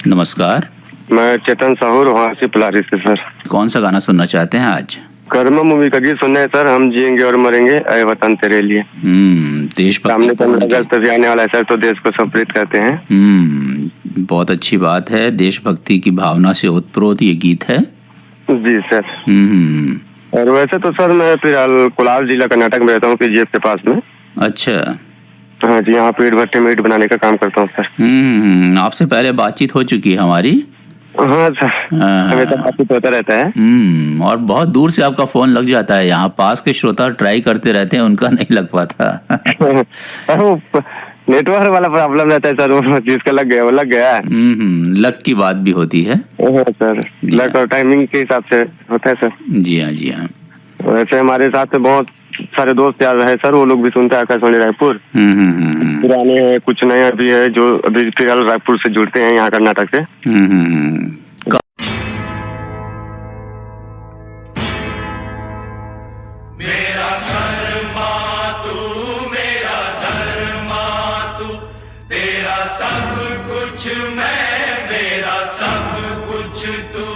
नमस्कार। मैं चेतन साहू वहाँ से पलारी से सर। कौन सा गाना सुनना चाहते हैं आज? कर्म मूवी का गीत सुनना है सर। हम जिएंगे और मरेंगे ऐ वतन तेरे लिए। सामने अगस्त भी आने वाला है सर, तो देश को समर्पित करते हैं। बहुत अच्छी बात है। देशभक्ति की भावना से ओतप्रोत ये गीत है। जी सर। और वैसे तो सर मैं फिलहाल कोलार जिला कर्नाटक में रहता हूँ, KGF के पास में। अच्छा। हाँ जी, यहाँ पे ईट भट्टे में ईट बनाने का काम करता हूँ सर। आपसे पहले बातचीत हो चुकी है हमारी। हाँ सर, हमेशा बातचीत होता रहता है। और बहुत दूर से आपका फोन लग जाता है। यहाँ पास के श्रोता ट्राई करते रहते हैं, उनका नहीं लग पाता। नेटवर्क वाला प्रॉब्लम रहता है सर, वो जिसका लग गया वो लग गया है। लक की बात भी होती है। सर लक और टाइमिंग के हिसाब से होता है सर। जी हाँ, जी हाँ। वैसे हमारे साथ बहुत सारे दोस्त यार है सर, वो लोग भी सुनते हैं आकाशवाणी रायपुर। पुराने हैं, कुछ नए भी है जो अभी फिलहाल रायपुर से जुड़ते हैं यहाँ कर्नाटक से। मेरा धर्मा तू, मेरा धर्मा तू, तेरा सब कुछ मैं, मेरा सब कुछ तू।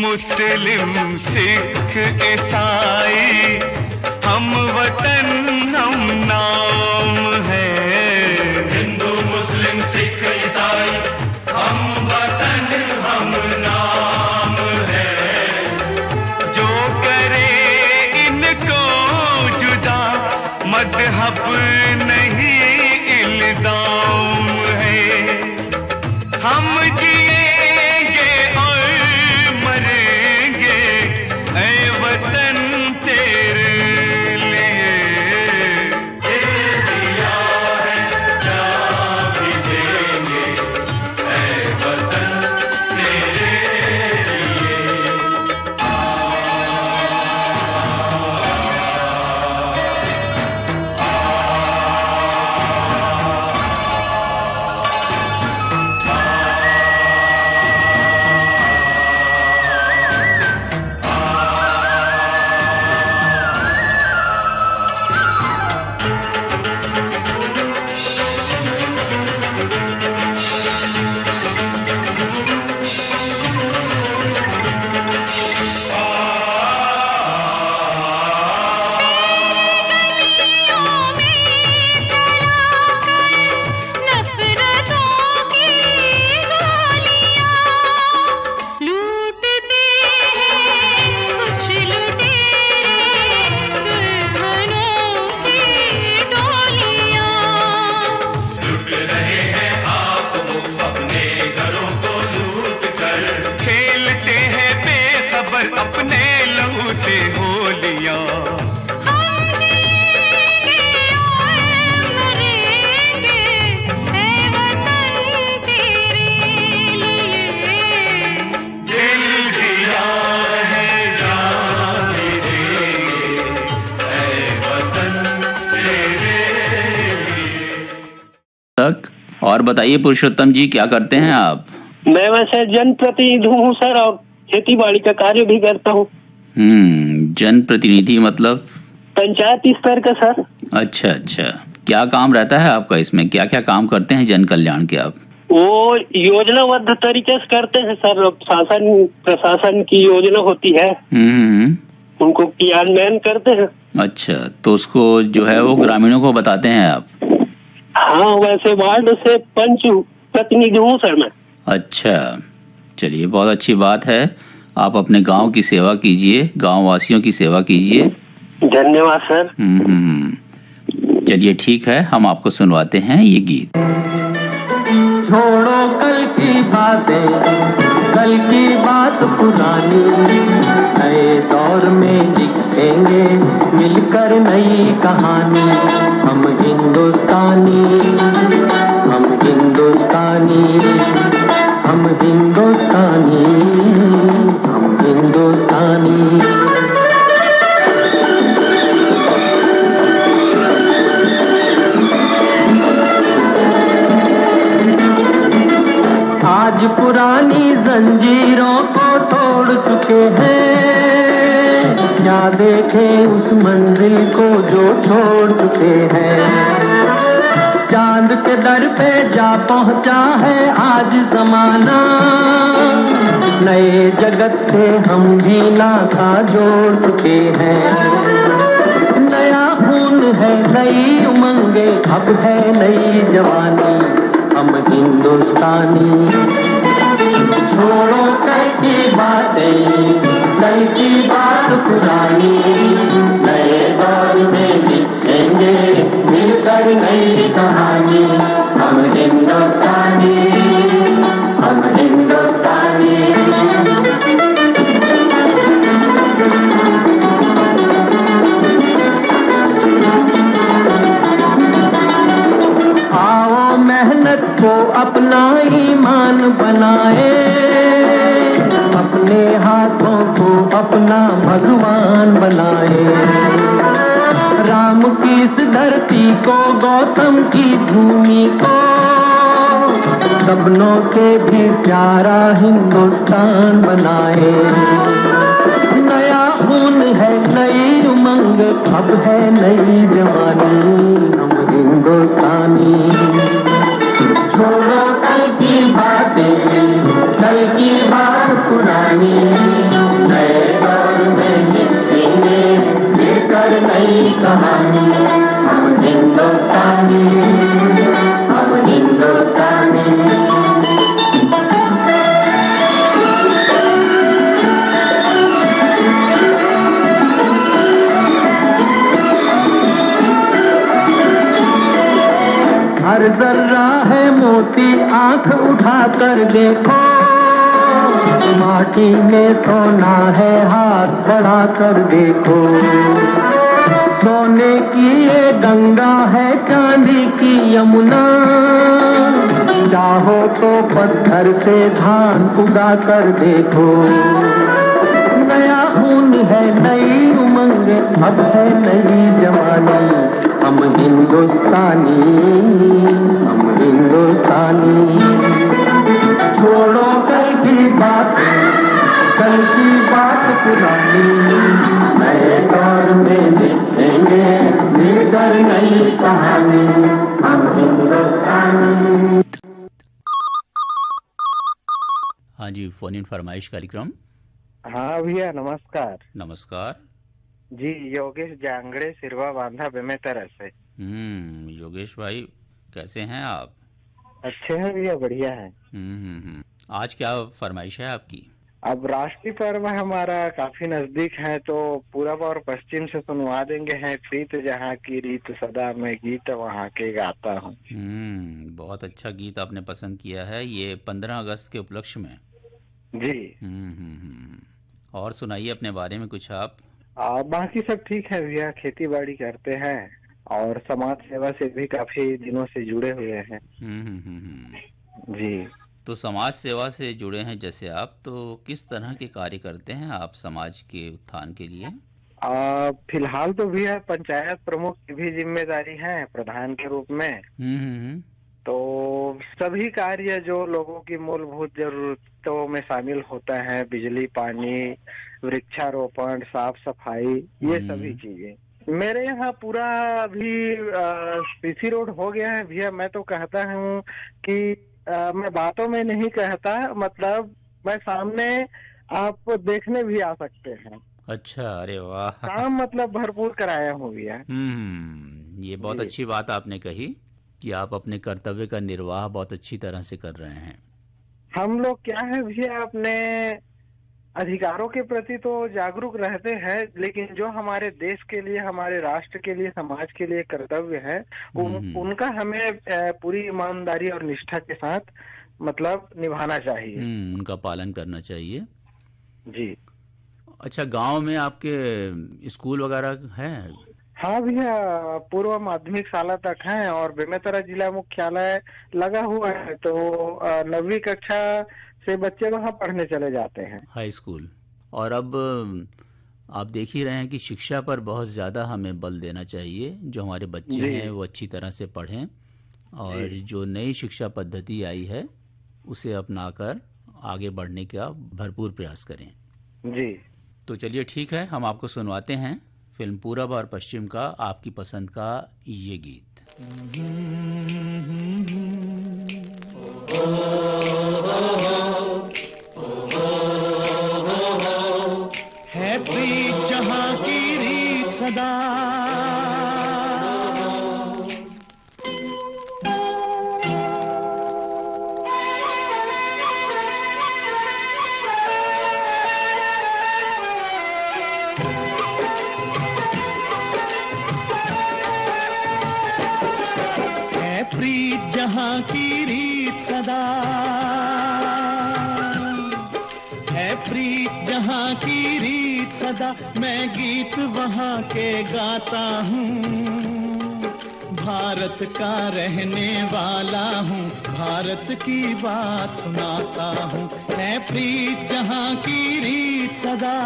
मुस्लिम सिख ईसाई हम वतन हम नाम मजहब नहीं इल्जाम है, हम जिएंगे और मरेंगे ऐ वतन तेरे लिए। दिल दिया है जान भी देंगे ऐ वतन तेरे लिए। अपने लहू से होलियां हम जिएंगे और मरेंगे ऐ वतन तेरे लिए। दिल दिया है जान भी देंगे ऐ वतन तेरे लिए। तक और बताइए पुरुषोत्तम जी, क्या करते हैं आप? मैं वैसे जनप्रतिनिधि हूँ सर, और खेती बाड़ी का कार्य भी करता हूँ। जनप्रतिनिधि मतलब? पंचायत स्तर का सर। अच्छा अच्छा, क्या काम रहता है आपका इसमें? क्या क्या काम करते हैं जन कल्याण के आप? वो योजनाबद्ध तरीके से करते हैं सर। शासन प्रशासन की योजना होती है, उनको क्रियान्वयन करते हैं। अच्छा, तो उसको जो है वो ग्रामीणों को बताते हैं आप? हाँ, वैसे वार्ड से पंच प्रतिनिधि हूँ सर मैं। अच्छा, चलिए बहुत अच्छी बात है। आप अपने गांव की सेवा कीजिए, गांव वासियों की सेवा कीजिए। धन्यवाद सर। चलिए ठीक है, हम आपको सुनवाते हैं ये गीत। छोड़ो कल की बातें, कल की बात पुरानी, नए दौर में लिखेंगे मिलकर नई कहानी। हम हिंदुस्तानी, हम हिंदुस्तानी, हम हिंदुस्तानी, हम हिंदुस्तानी। आज पुरानी जंजीरों को तोड़ चुके हैं, क्या देखें उस मंजिल को जो छोड़ चुके हैं। चांद के दर पे जा पहुंचा है आज जमाना, नए जगत से हम भी नाता जोड़ चुके हैं। नया खून है, नई उमंगे, अब है नई जवानी। हम हिंदुस्तानी, छोड़ो कल की बातें, कल की बात पुरानी, नए दौर में लिखेंगे मिलकर नई कहानी। हम हिंदुस्तानी, हम हिंदुस्तानी। आओ मेहनत को अपना ईमान बनाए, अपने हाथों को अपना भगवान बनाए। राम की इस धरती को, गौतम की भूमि को, सपनों से भी प्यारा हिंदुस्तान बनाए। नया खून है, नई उमंग, अब है नई जवानी। हम हिंदुस्तानी, छोड़ो कल की बातें, कल की बात पुरानी, नए दौर में लिखेंगे मिलकर नई कहानी। हम हिंदुस्तानी, हम हिंदुस्तानी। हर जर्रा है मोती, आंख उठाकर देखो। माटी में सोना है, हाथ बढ़ाकर देखो। सोने की ये गंगा है, चांदी की यमुना। चाहो तो पत्थर से धान उगा कर देखो। नया खून है, नई उमंग, अब है नई जवानी। हम हिंदुस्तानी, हम हिंदुस्तानी। छोड़ो कल की बात, कल की बात पुरानी। नए दौर में लिखेंगे मिलकर नई कहानी। हम हिंदुस्तानी। हाँ जी, फोन इन फरमाइश कार्यक्रम। हाँ भैया नमस्कार। नमस्कार जी, योगेश जांगड़े, सिरवा बांधा बेमेतरा से। योगेश भाई, कैसे हैं आप? अच्छे हैं भैया, बढ़िया है। आज क्या फरमाइश है आपकी? अब राष्ट्रीय पर्व हमारा काफी नजदीक है, तो पूरब और पश्चिम से सुनवा देंगे हैं। प्रीत जहाँ की रीत सदा, मैं गीत वहाँ के गाता हूँ। बहुत अच्छा गीत आपने पसंद किया है, ये 15 अगस्त के उपलक्ष्य में। जी। और सुनाइए अपने बारे में कुछ आप। बाकी सब ठीक है भैया, खेती बाड़ी करते हैं और समाज सेवा से भी काफी दिनों से जुड़े हुए हैं। जी। तो समाज सेवा से जुड़े हैं जैसे आप, तो किस तरह के कार्य करते हैं आप समाज के उत्थान के लिए? फिलहाल तो भैया पंचायत प्रमुख की भी जिम्मेदारी है, प्रधान के रूप में। तो सभी कार्य जो लोगों की मूलभूत जरूरतों में शामिल होता है, बिजली, पानी, वृक्षारोपण, साफ सफाई, ये सभी चीजें मेरे यहाँ पूरा अभी सीसी रोड हो गया है भैया। मैं तो कहता हूँ कि मैं बातों में नहीं कहता, मतलब मैं सामने आप देखने भी आ सकते हैं। अच्छा, अरे वाह। काम मतलब भरपूर कराया हूँ भैया। ये बहुत अच्छी बात आपने कही कि आप अपने कर्तव्य का निर्वाह बहुत अच्छी तरह से कर रहे हैं। हम लोग क्या है भैया, अपने अधिकारों के प्रति तो जागरूक रहते हैं, लेकिन जो हमारे देश के लिए, हमारे राष्ट्र के लिए, समाज के लिए कर्तव्य है, उनका हमें पूरी ईमानदारी और निष्ठा के साथ मतलब निभाना चाहिए। उनका पालन करना चाहिए। जी। अच्छा, गांव में आपके स्कूल वगैरह है? हाँ भैया, पूर्व माध्यमिक शाला तक है और बेमेतरा जिला मुख्यालय लगा हुआ है, तो 9वीं कक्षा से बच्चे वहाँ पढ़ने चले जाते हैं, हाई स्कूल। और अब आप देख ही रहे हैं कि शिक्षा पर बहुत ज़्यादा हमें बल देना चाहिए। जो हमारे बच्चे हैं वो अच्छी तरह से पढ़ें, और जो नई शिक्षा पद्धति आई है उसे अपनाकर आगे बढ़ने का भरपूर प्रयास करें। जी। तो चलिए ठीक है, हम आपको सुनवाते हैं फिल्म पूरब और पश्चिम का आपकी पसंद का ये गीत। है प्रीत जहाँ की रीत सदा, प्रीत जहाँ की रीत सदा, है प्रीत जहाँ की रीत सदा, मैं गीत वहाँ के गाता हूँ। भारत का रहने वाला हूँ, भारत की बात सुनाता हूँ। है प्रीत जहाँ की रीत सदा।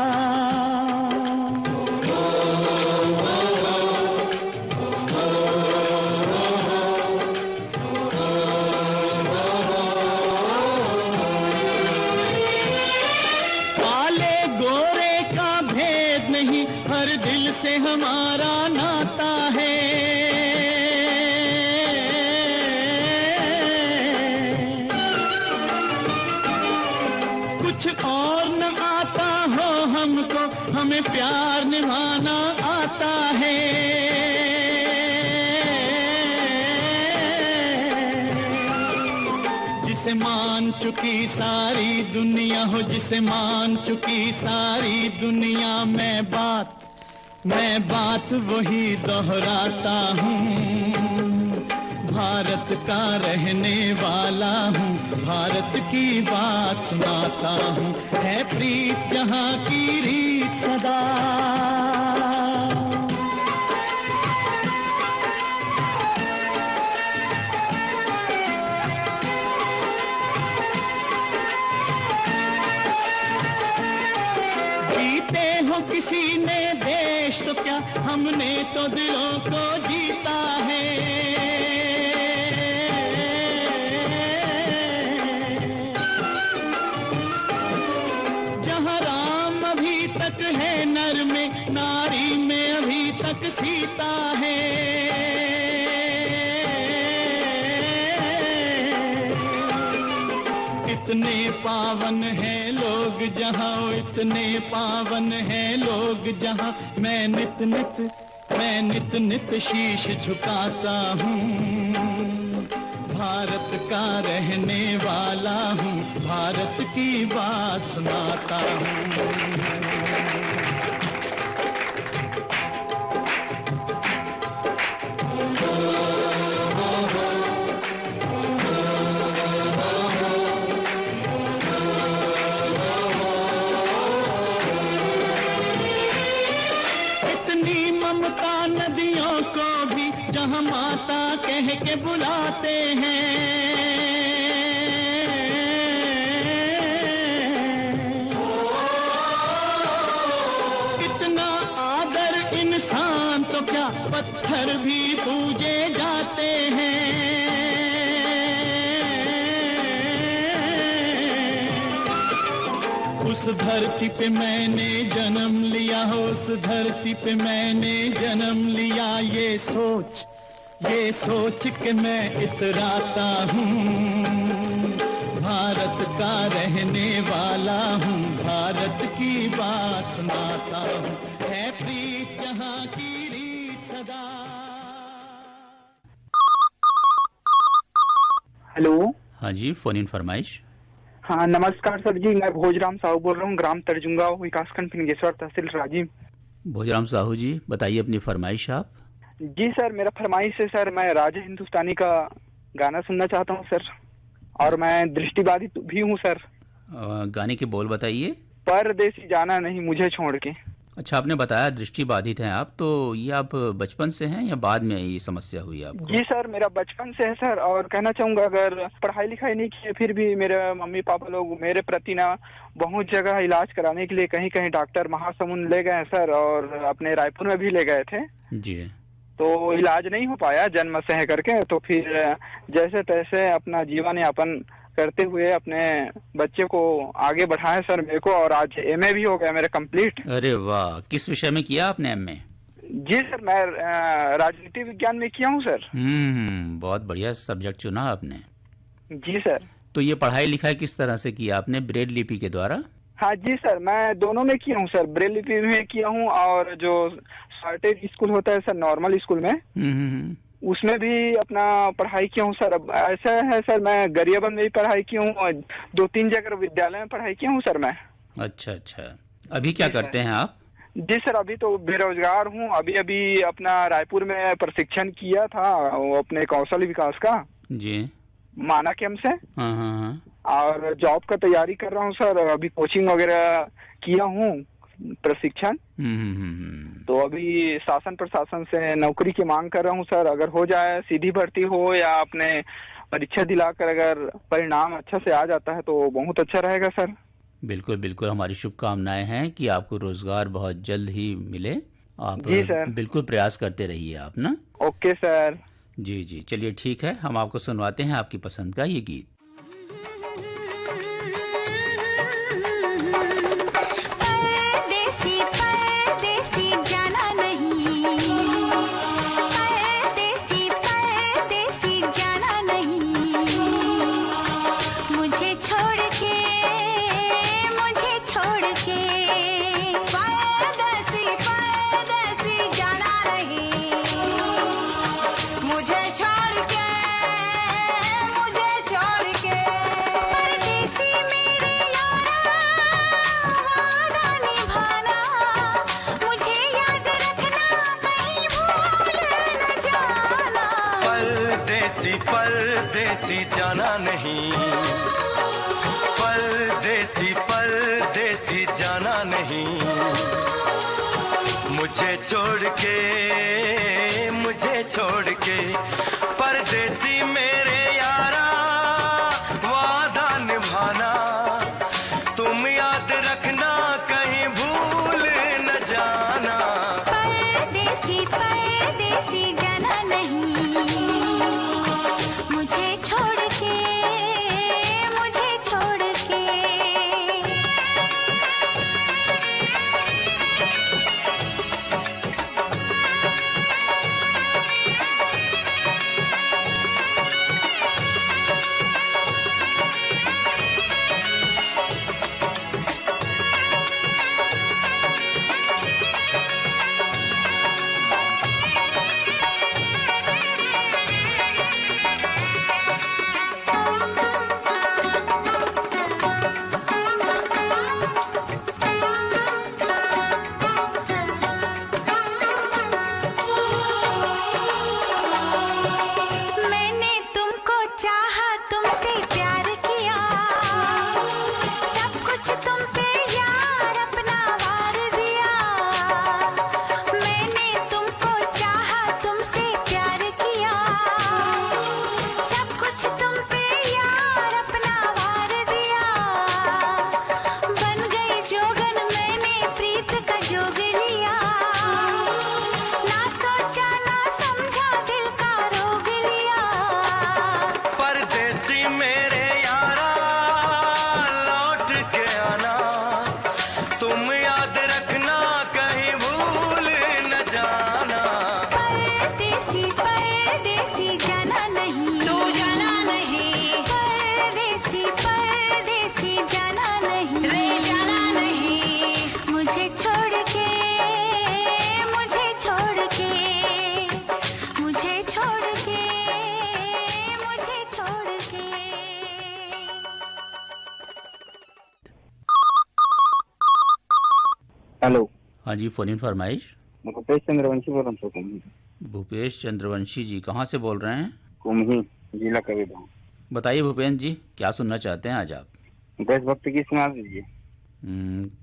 से हमारा नाता है, कुछ और न आता हो हमको, हमें प्यार निभाना आता है। जिसे मान चुकी सारी दुनिया हो, जिसे मान चुकी सारी दुनिया, मैं बात वही दोहराता हूँ। भारत भारत का रहने वाला हूँ, भारत की बात सुनाता हूँ, है प्रीत जहाँ की रीत सदा। जीते हो किसी ने देश तो क्या, हमने तो दिलों को जीता है। जहाँ राम अभी तक है नर में, नारी में अभी तक सीता है। इतने पावन हैं लोग जहाँ, इतने पावन हैं लोग जहाँ, मैं नित नित शीश झुकाता हूँ। भारत का रहने वाला हूँ, भारत की बात सुनाता हूँ। नदियों को भी जहाँ माता कह के बुलाते हैं, इतना आदर इंसान तो क्या, पत्थर भी पूजे जाते हैं। उस धरती पे मैंने जन्म लिया, उस धरती पे मैंने जन्म लिया, ये सोच के मैं इतराता हूँ। भारत का रहने वाला हूँ, भारत की बात सुनाता हूँ, है प्रीत जहाँ की रीत सदा। हेलो। हाँ जी, फोन इन फरमाइश। हाँ नमस्कार सर जी, मैं भोजराम साहू बोल रहा हूँ, ग्राम तरजुंगांव, विकासखंड फिनगेश्वर, तहसील राजीव। भोजराम साहू जी, बताइए अपनी फरमाइश आप। जी सर, मेरा फरमाइश है सर, मैं राजा हिंदुस्तानी का गाना सुनना चाहता हूँ सर, और मैं दृष्टिबाधित भी हूँ सर। गाने के बोल बताइए। परदेसी जाना नहीं मुझे छोड़ के। अच्छा, आपने बताया दृष्टि बाधित हैं आप, तो ये आप बचपन से हैं या बाद में ये समस्या हुई आपको? जी सर, मेरा बचपन से है सर, और कहना चाहूंगा अगर पढ़ाई लिखाई नहीं की फिर भी मेरे मम्मी पापा लोग मेरे प्रति ना बहुत जगह इलाज कराने के लिए कहीं कहीं डॉक्टर महासमुंद ले गए सर, और अपने रायपुर में भी ले गए थे जी। तो इलाज नहीं हो पाया जन्म से है करके, तो फिर जैसे तैसे अपना जीवन यापन करते हुए अपने बच्चे को आगे बढ़ाया सर मेरे को, और आज एमए भी हो गया मेरा कंप्लीट। अरे वाह, किस विषय में किया आपने एमए? जी सर, मैं राजनीति विज्ञान में किया हूँ सर। बहुत बढ़िया सब्जेक्ट चुना आपने। जी सर। तो ये पढ़ाई लिखाई किस तरह से किया आपने, ब्रेल लिपि के द्वारा? हाँ जी सर, मैं दोनों में किया हूँ सर, ब्रेल लिपि में किया हूँ, और जो शार्टेज स्कूल होता है सर नॉर्मल स्कूल में, उसमें भी अपना पढ़ाई किया हूँ सर। अब ऐसा है सर, मैं गरियाबंद में भी पढ़ाई की हूँ, 2-3 जगह विद्यालय में पढ़ाई किया हूँ सर मैं। अच्छा अच्छा, अभी क्या करते हैं आप? जी सर, अभी तो बेरोजगार हूँ। अभी अपना रायपुर में प्रशिक्षण किया था वो अपने कौशल विकास का जी, माना कैंप से। हाँ। और जॉब का तैयारी कर रहा हूँ सर, अभी कोचिंग वगैरह किया हूँ, प्रशिक्षण। तो अभी शासन प्रशासन से नौकरी की मांग कर रहा हूँ सर, अगर हो जाए सीधी भर्ती हो या अपने परीक्षा दिलाकर अगर परिणाम अच्छा से आ जाता है तो बहुत अच्छा रहेगा सर। बिल्कुल बिल्कुल, हमारी शुभकामनाएं हैं कि आपको रोजगार बहुत जल्द ही मिले। आप जी सर, बिल्कुल प्रयास करते रहिए आप ना। Okay sir. जी जी, चलिए ठीक है, हम आपको सुनवाते हैं आपकी पसंद का ये गीत। छोड़ परदेसी जाना नहीं, परदेसी जाना नहीं, मुझे छोड़ के परदेसी मेरे यारा, वादा निभाना तुम याद रखना, कहीं भूल न जाना। परदेसी जाना नहीं, मुझे छोड़ के हेलो। हाँ जी, फोन इन फरमाइश। भूपेश चंद्रवंशी बोल रहा हूँ। भूपेश चंद्रवंशी जी कहाँ से बोल रहे हैं? कुमही, जिला कबीरधाम। बताइए भूपेश जी, क्या सुनना चाहते हैं आज आप? देशभक्ति की सुना दीजिए।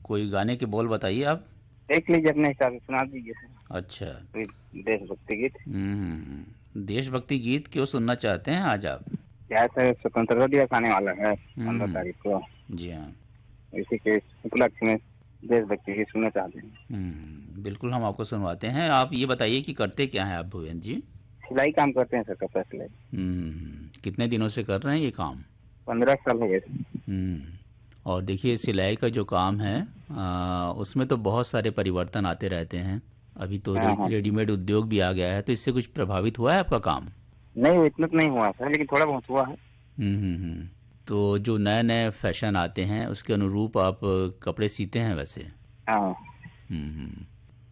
कोई गाने के बोल बताइए आप। देख लीजिए, अपने हिसाब से सुना दीजिए सर। अच्छा, देशभक्ति गीत। देशभक्ति गीत क्यों सुनना चाहते हैं आज आप? क्या सर, स्वतंत्रता दिवस आने वाला है 15 तारीख को। जी हाँ, इसी के उपलक्ष्य में देशभक्ति गीत सुनना चाहते हैं। बिल्कुल, हम आपको सुनवाते हैं। आप ये बताइए कि करते क्या हैं आप भुवन जी? सिलाई काम करते हैं सर, कपड़ा सिलाई। कितने दिनों से कर रहे हैं ये काम? 15 साल हो गए। और देखिए, सिलाई का जो काम है उसमें तो बहुत सारे परिवर्तन आते रहते हैं। अभी तो रेडीमेड उद्योग भी आ गया है, तो इससे कुछ प्रभावित हुआ है आपका काम? नहीं, इतना तो नहीं हुआ सर, लेकिन थोड़ा बहुत हुआ है। तो जो नए नए फैशन आते हैं उसके अनुरूप आप कपड़े सीते हैं वैसे? हाँ,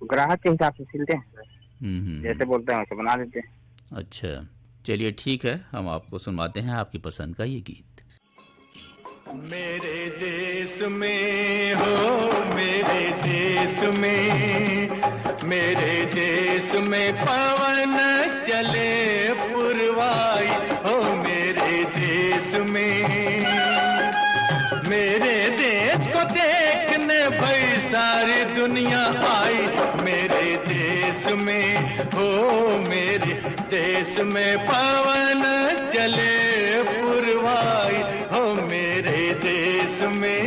ग्राहक के हिसाब से सिलते हैं, जैसे बोलते हैं वैसे बना देते हैं। अच्छा, चलिए ठीक है, हम आपको सुनवाते हैं आपकी पसंद का ये गीत। मेरे देश में हो, मेरे देश में पवन चले पुरवाई हो, मेरे देश में, मेरे देश को देखने भाई सारी दुनिया आई, मेरे देश में हो, मेरे देश में पवन चले पुरवाई हो, मेरे देश में।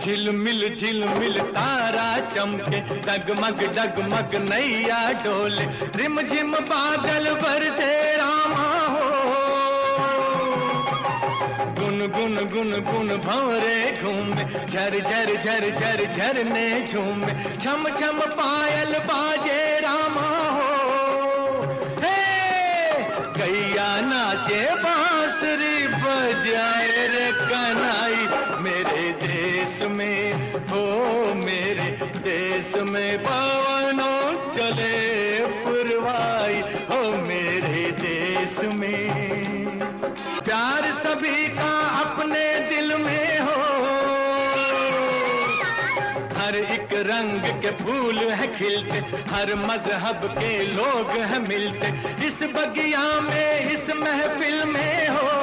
झिलमिल झिलमिल तारा चमके, डगमग डगमग नैया डोले, रिम झिम बादल बरसे रामा हो, गुन गुन गुन गुन भंवरे घूमे, झर झर झर झर झरने झूमे, छम छम पायल बाजे रामा हो, चले पुरवाई हो मेरे देश में। प्यार सभी का अपने दिल में हो, हर एक रंग के फूल है खिलते, हर मजहब के लोग हैं मिलते, इस बगिया में इस महफिल में हो।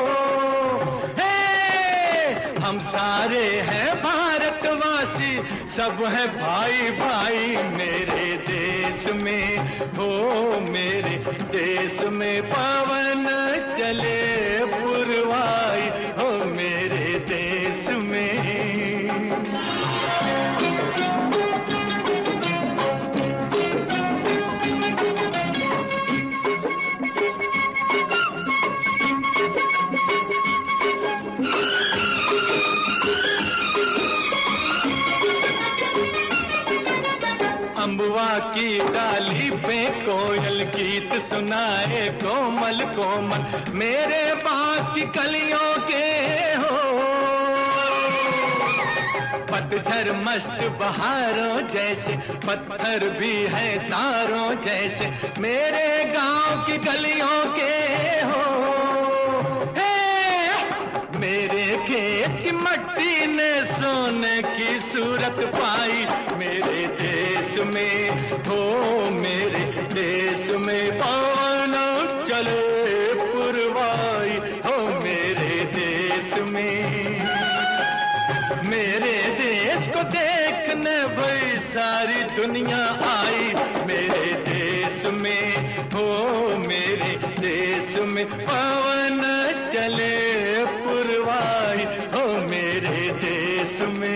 हम सारे हैं भारतवासी, सब है भाई भाई मेरे देश में हो, मेरे देश में पवन चले पुरवाई हो मेरे देश में। अम्बुआ की डाली पे कोयल गीत सुनाए कोमल कोमल मेरे बाग की कलियों के हो। पतझर मस्त बहारों जैसे, पत्थर भी है तारों जैसे मेरे गांव की गलियों के हो। मेरे खेत की मट्टी ने सोने की सूरत पाई मेरे देश में हो, मेरे देश में पवन चले पुरवाई हो मेरे देश में। मेरे देश को देखने भाई सारी दुनिया आई मेरे देश में हो, मेरे देश में पवन चले पुरवाई हो मेरे देश में।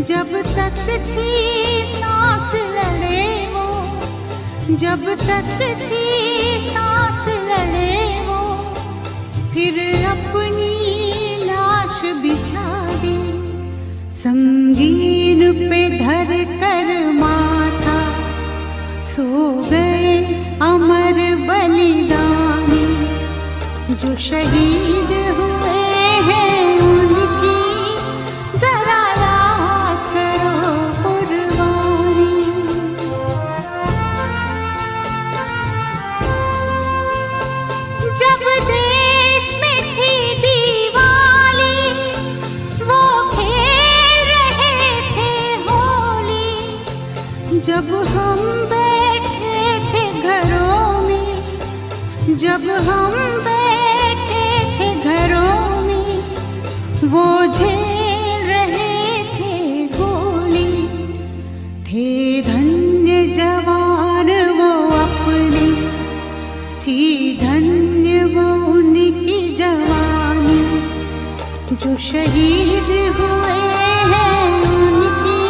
जब जब तक थी सांस लड़े वो, जब तक थी सांस लड़े वो, फिर अपनी लाश बिछा दी संगीन पे धर कर माथा। सो गए अमर बलिदानी जो शहीद हुए हैं, उनकी जरा याद करो कुर्बानी। जब देश में थी दिवाली, वो खेल रहे थे होली। जब हम बैठे थे घरों में, जब हम बैठे थे घरों में, वो झेल रहे थे गोली। थे धन्य जवान वो अपने, थी धन्य वो उनकी जवानी जो शहीद हुए हैं, उनकी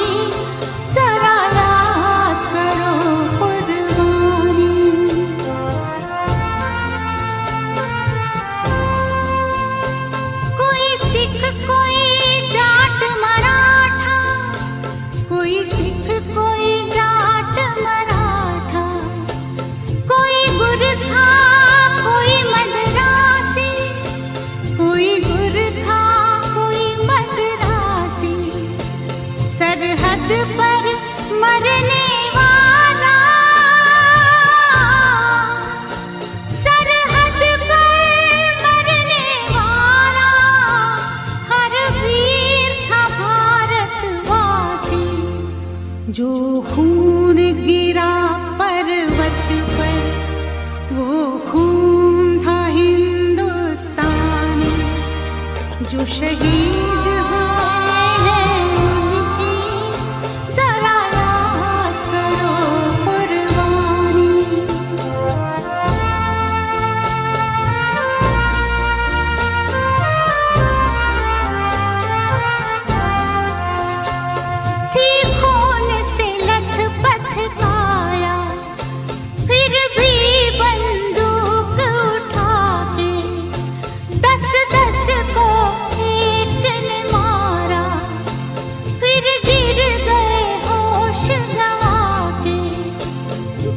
जरा याद करो कुर्बानी। कोई सिख कोई जाट मराठा, कोई सिख कोई जाट मराठा, कोई गुरखा कोई मद्रासी, कोई गुरखा कोई मद्रासी। सरहद पर मरने वाला, सरहद पर मरने वाला, हर वीर था भारतवासी। जो खून गिरा पर्वत पर, वो खून था हिंदुस्तानी जो शहीद हुए हैं, उनकी जरा याद करो कुर्बानी। थी खून से लथपथ काया, फिर भी बंदूक उठा के 10-10 को एक ने मारा। फिर गिर गए होश गंवा के,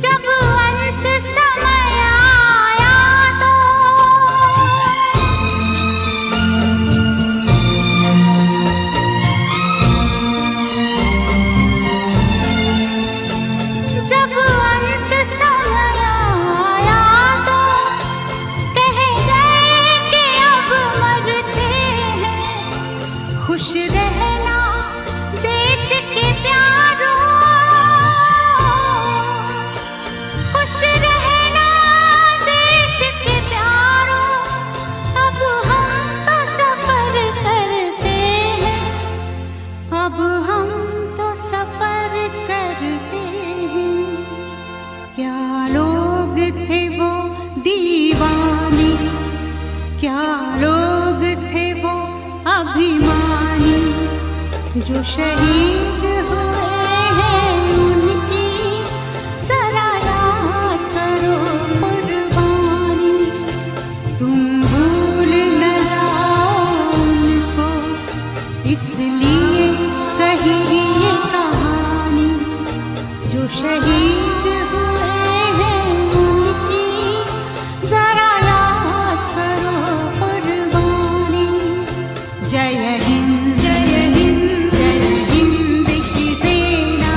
जब अंत समय आया तो जब अंत समय आया तो कह गए कि अब मरते हैं। खुश रहना देश के प्यारों, खुश रहना देश के प्यारों। अब हम तो सफर करते हैं, अब हम तो सफर करते हैं। क्या लोग थे वो दीवाने, क्या लोग थे वो अभिमानी जो शहीद हुए हैं, उनकी जरा याद करो कुर्बानी। तुम भूल न जाओ उनको, इसलिए कही ये कहानी जो शहीद हुए हैं, उनकी जरा याद करो कुर्बानी। जय हिंद जय हिंद जय हिंद की सेना,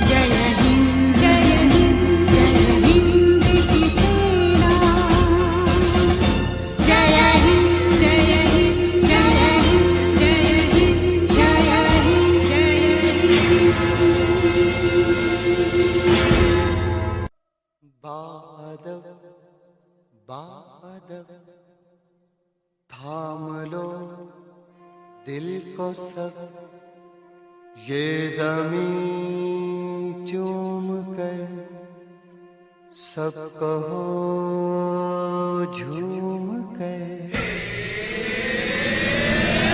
जय हिंद जय हिंद जय हिंद की सेना, जय हिंद जय हिंद जय हिंद जय हिंद जय हिंद जय हिंद। बादल बादल थाम लो दिल को सब, ये ज़मीं चूम कर सब कहो झूम कर।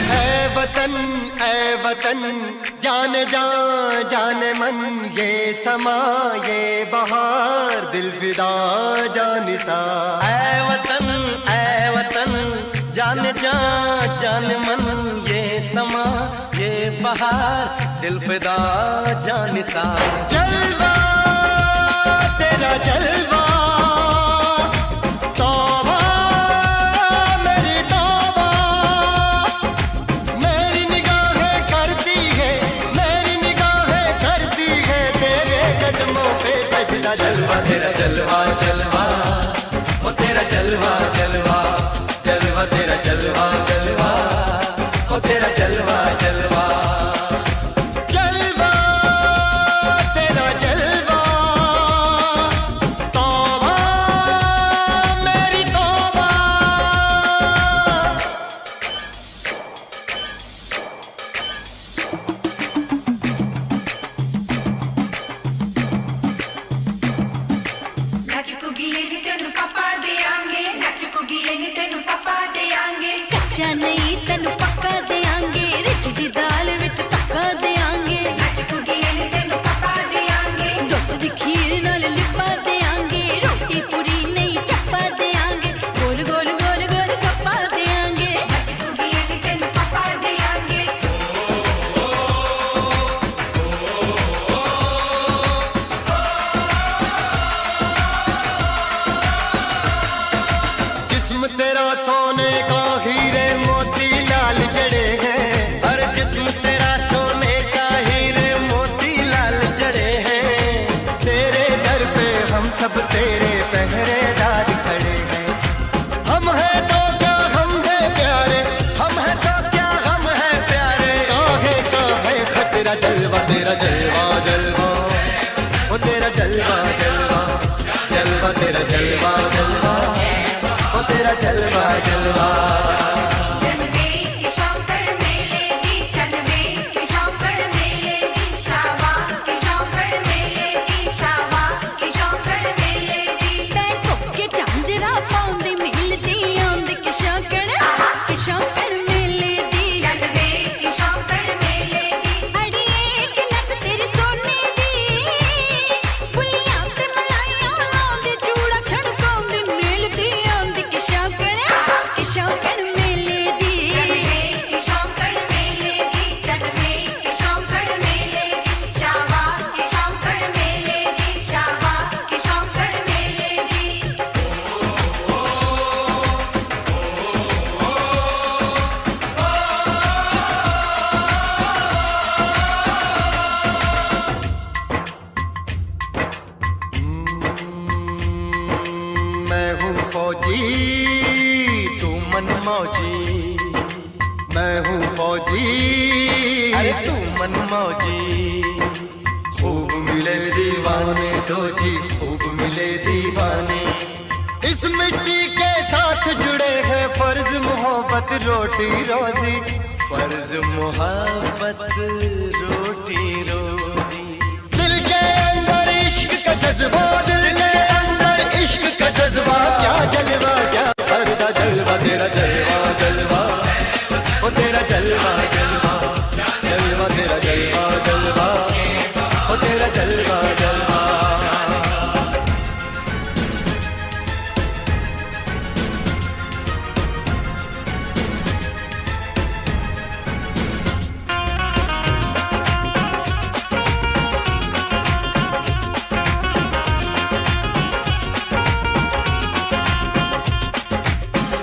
है ऐ वतन जाने जा जाने मन, ये समा ये बहार दिल फिदा जानिसा। ऐ वतन जाने जा जाने मन, ये समा ये बहार दिल फिदा जानिसा। जलवा तेरा जलवा, तौबा मेरी तौबा, मेरी निगाहें करती है, मेरी निगाहें करती है तेरे कदमों पे सजदा। जलवा तेरा जलवा जलवा, ओ तेरा जलवा जलवा, जलवा तेरा जलवा जलवा, ओ तेरा जलवा जलवा। जलवा तेरा जलवा, तौबा मेरी तौबा। कच्चा नहीं तेनू पक्का देंगे, रिच दी दाल विच पक्का देंगे। दुध दी खीर नाल लिपा देंगे, रोटी पूरी नहीं चप्पा देंगे। गोल गोल गोल गोल कप्पा देंगे। जिस्म तेरा सोने का हीरे मोती लाल जड़े हैं, हर जिस्म तेरा सोने का हीरे मोती लाल जड़े हैं। तेरे दर पे हम सब तेरे पहरेदार खड़े हैं। हम हैं तो क्या हम हैं प्यारे, हम है तो क्या हम है प्यारे। काहे खतरा। जलवा तेरा जलवा जलवा, ओ तेरा जलवा जलवा, जलवा तेरा जलवा जलवा, ओ तेरा जलवा जलवा। मैं हूँ फौजी तू मनमौजी, मैं हूँ फौजी अरे तू मनमौजी। खूब मिले दीवाने दो जी, खूब मिले दीवाने। इस मिट्टी के साथ जुड़े हैं फर्ज मोहब्बत रोटी रोजी, फर्ज मोहब्बत रोटी रोजी। दिल के अंदर इश्क का जज्बा, दिल के अंदर इश्क का जज्बा। क्या जलवा क्या पर्दा, जलवा तेरा जलवा जलवा, ओ तेरा जलवा जलवा, जलवा तेरा जलवा जलवा, ओ तेरा जलवा जलवा।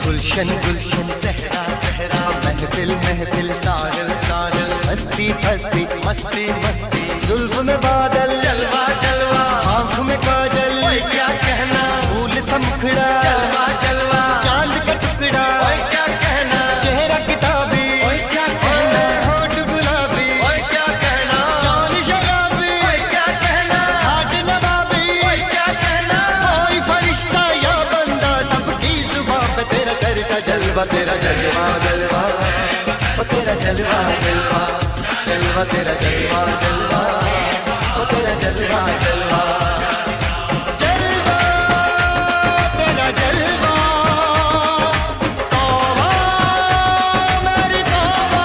गुलशन गुलशन सहरा सहरा, महफिल महफिल सारल सारल, हस्ती हस्ती मस्ती मस्ती, जुल्फ में बादल, जलवा जलवा, आँख में काजल, ओए क्या कहना, फूल समखड़ा, जलवा जलवा, चांद का टुकड़ा, ओए क्या कहना, चेहरा किताबी, ओए क्या कहना, होठ गुलाबी, ओए क्या कहना, चाल शराबी, ओए क्या कहना, हाथ नवाबी, ओए क्या कहना। कोई फरिश्ता या बंदा सबकी जुबान पे तेरा चरता जलवा तेरा जलवा जलवा, ओ तेरा जलवा जलवा, जलवा तेरा जलवा जलवा, ओ तेरा जलवा जलवा। जलवा तेरा जलवा, तौबा मेरी तौबा।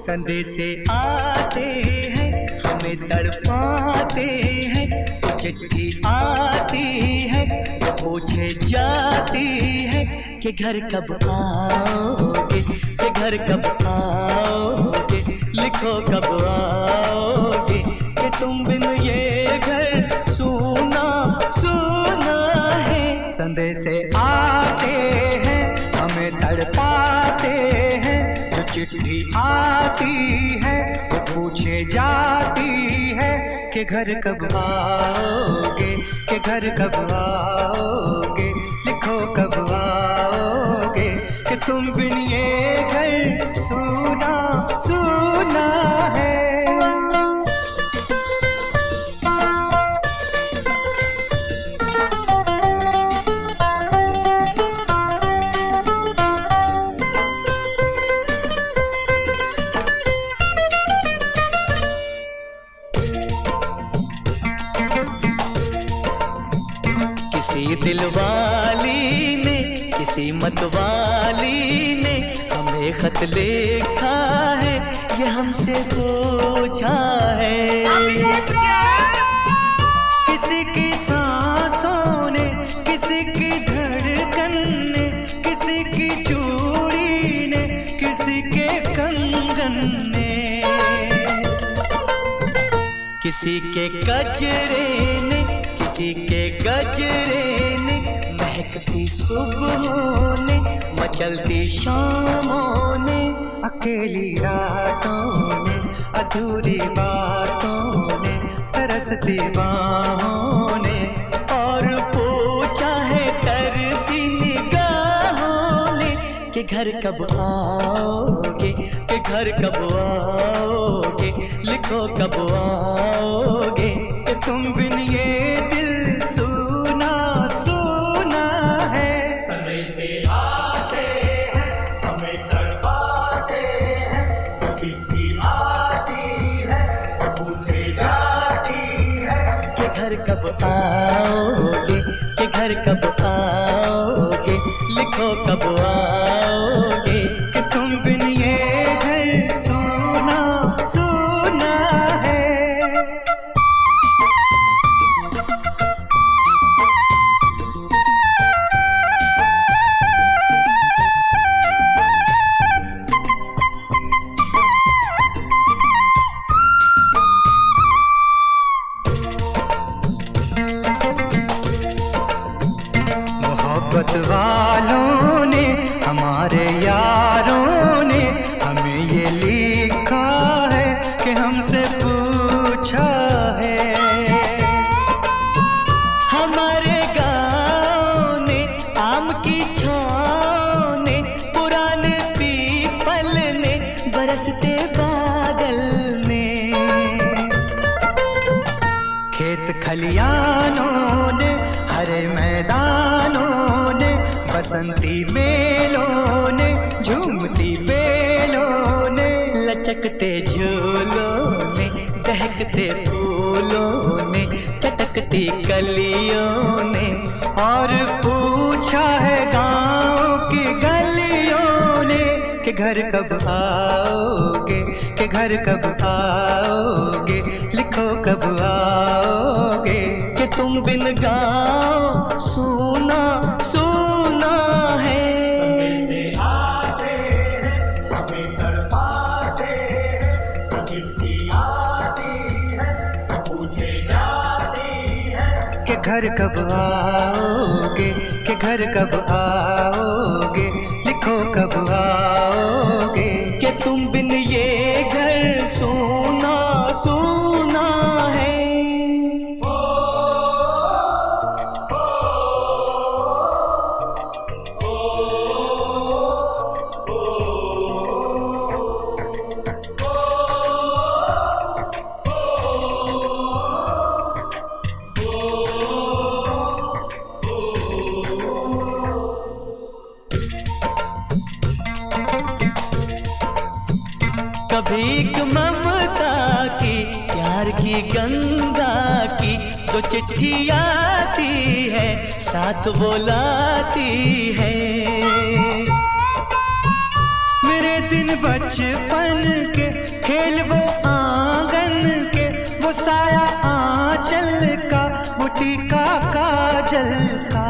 संदेशे आते हैं हमें तड़पाते हैं, तो चिट्ठी आती है तो पूछे जाती है कि घर कब आओगे, कि घर कब आओगे, लिखो कब आओगे, कि तुम बिन ये घर सूना सूना है। संदेशे आते हैं हमें तड़पाते हैं, जो चिट्ठी आती है वो पूछे जाती है कि घर कब आओगे, कि घर कब आओगे, लिखो कब आओगे, कि तुम बिन ये घर सूना सूना है। किसी दिलवाली ने, किसी मतवाली ने हमें खत लिखा है, ये हमसे पूछा है। किसी की सांसों ने, किसी की धड़कन ने, किसी की चूड़ी ने, किसी के कंगन ने, किसी के गजरे ने, किसी के गजरे ने, महकती सुबहों ने, मचलती शामों ने, अकेली रातों ने, अधूरी बातों ने, तरसती बाहों ने, और पूछा है तरसी निगाहों ने कि घर कब आओगे, कि घर कब आओगे, लिखो कब आओगे, कि तुम बिन ये दिल सूना सूना है। संदेशे आते हैं हमें तड़पाते हैं, तो चिट्ठी आती है तो पूछे जाती है कि घर कब आओगे, कि घर कब आओगे, लिखो कब आओगे, कि तुम बिन ये घर सूना सूना है। मोहब्बत वालों ने, हमारे यारों ने हमें ये लिखा है कि हमसे पूछा है। हमारे गाँव ने, आम की छाँव ने, पुराने पीपल ने, बरसते बादल ने, खेत खलियानों ने, हरे मैदानों ने, बसंती मेलों ने, झूमती बेलों ने, लचकते झूलों ने, दहकते फूलों ने, चटकती कलियों ने, और पूछा है गाँव की गलियों ने कि घर कब आओगे, कि घर कब आओगे, लिखो कब आओगे, कि तुम बिन गाँव सूना सूना है। संदेशे आते हैं हमें तड़पाते हैं, तो चिट्ठी आती है तो पूछे जाती है कि घर कब आओगे, कि घर कब आओगे, लिखो कब आओगे, कि तुम बिन ये घर सूना सूना है। कभी एक ममता की, प्यार की गंगा की, जो चिट्ठी आती है साथ वो लाती है। मेरे दिन बचपन के खेल वो आंगन के, वो साया आंचल का, वो टीका काजल का,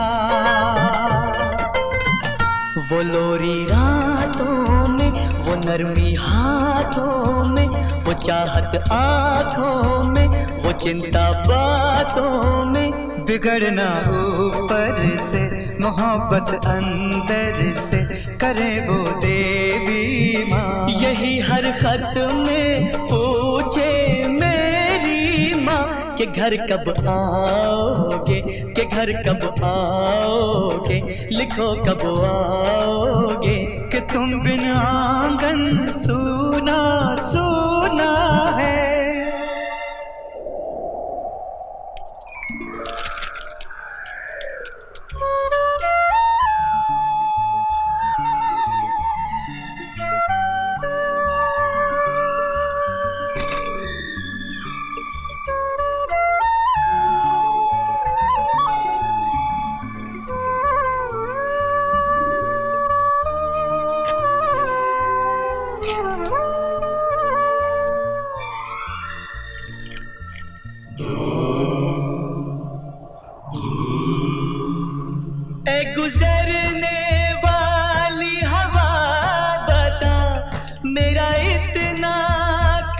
वो लोरी रातों में, वो नरमी हाथों में, वो चाहत आँखों में, वो चिंता बातों में, बिगड़ना ऊपर से, मोहब्बत अंदर से, करे वो देवी माँ। यही हर खत में पूछे मेरी माँ कि घर कब आओगे, कि घर कब आओगे, लिखो कब आओगे, कि तुम बिन आंगन सूना सूना है। गुजरने वाली हवा बता, मेरा इतना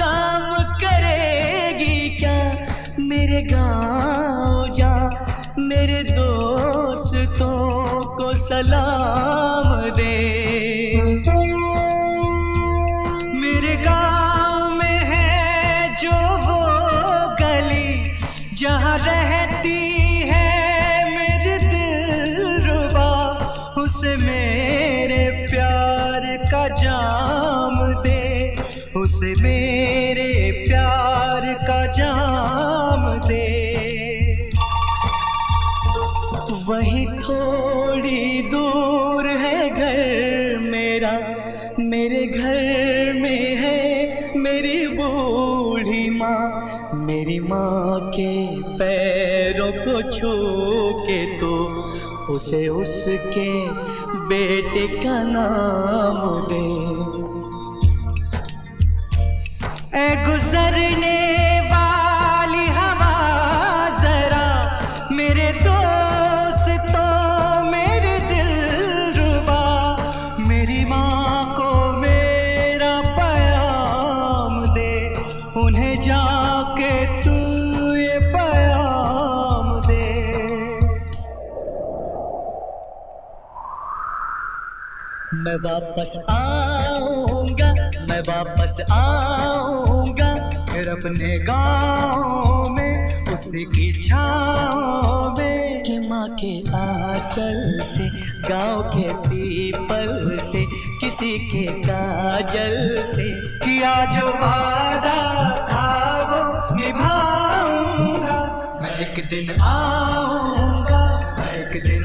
काम करेगी क्या, मेरे गाँव जा, मेरे दोस्तों को सलाम दे। मेरे गाँव में है जो वो गली जहाँ रहती उसे मेरे प्यार का जाम दे, उसे मेरे प्यार का जाम दे। वही थोड़ी दूर है घर मेरा, मेरे घर में है मेरी बूढ़ी माँ। मेरी माँ के पैरों को छू के तो उसे उसके बेटे का नाम दे। ए गुजरने वाली हवा जरा, मेरे दोस्तों मेरे दिलरुबा, मेरी माँ को मेरा पैगाम दे, उन्हें जाके तू ये पैगाम दे। मैं वापस आऊंगा, मैं वापस आऊंगा, फिर अपने गाँव में उसी की छाँव में, कि माँ के आंचल से, गाँव के पीपल से, किसी के काजल से, किया जो वादा था वो निभाऊंगा। मैं एक दिन आऊंगा, मैं एक दिन